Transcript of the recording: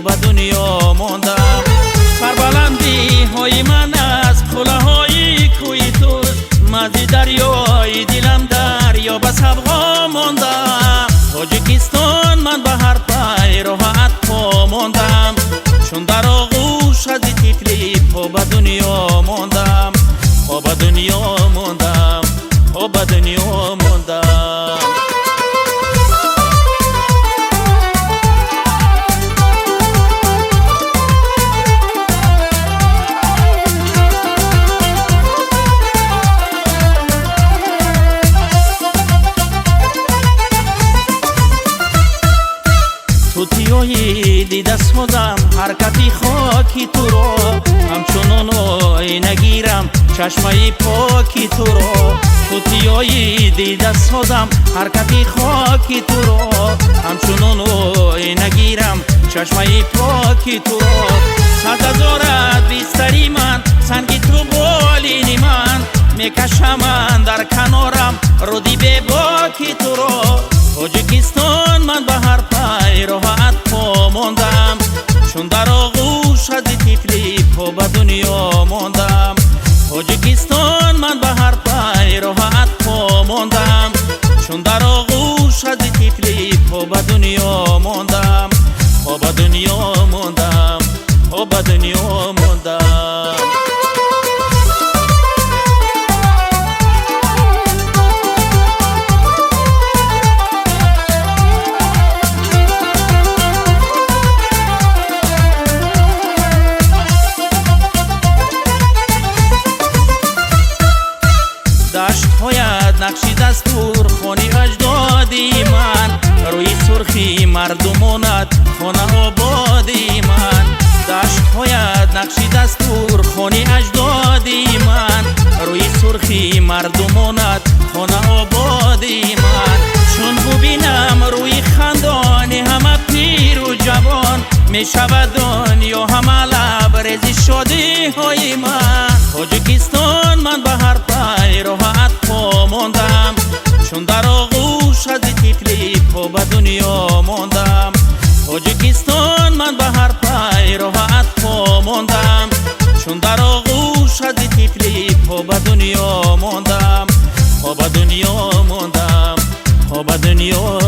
به دنیا ماندم. سربلندی های من از کوله های کوی تو، مزی دریای دلم دریا به سبقا ماندم. تاجیکستان من به هر پیراهت پا ماندم، چون در آغوش از طفلی پا به دنیا ماندم. پا به دنیا ماندم، پا به دنیا ماندم. توتیای دیده سازم حرکتی خاکی تو را، همچنان نگیرم چشمه پاکی تو را. توتیای دیده سازم حرکتی خاکی تو را، همچنان نگیرم چشمه پاکی تو را. 100,000 بیستری من، سنگی تو بالین من، میکشم من در کنارم رودی به باکی تو را. تاجیکستان من به هر پیراهت پا ماندم، چون در آغوش از طفلی پا به دنیا ماندم. تاجیکستان من به هر پیراهت پا ماندم، چون در آغوش از طفلی پا به دنیا ماندم. پا به دنیا ماندم، پا به دنیا ماندم. دشت هایت نقشی دستور خانی اجدادی من، روی سرخی مردمانت خانه آبادی من. دشت هایت نقشی دستور خانی اجدادی من، روی سرخی مردمانت خانه آبادی من. چون ببینم روی خندانی همه پیر و جوان، می شود دنیا همه لبریز شادی های من. تاجیکستان من به هر پیراهت پا ماندم، چون در آغوش از طفلی پا به دنیا ماندم. تاجیکستان من به هر پیراهت پا ماندم، چون در آغوش از طفلی پا به دنیا ماندم. پا به دنیا ماندم، پا به دنیا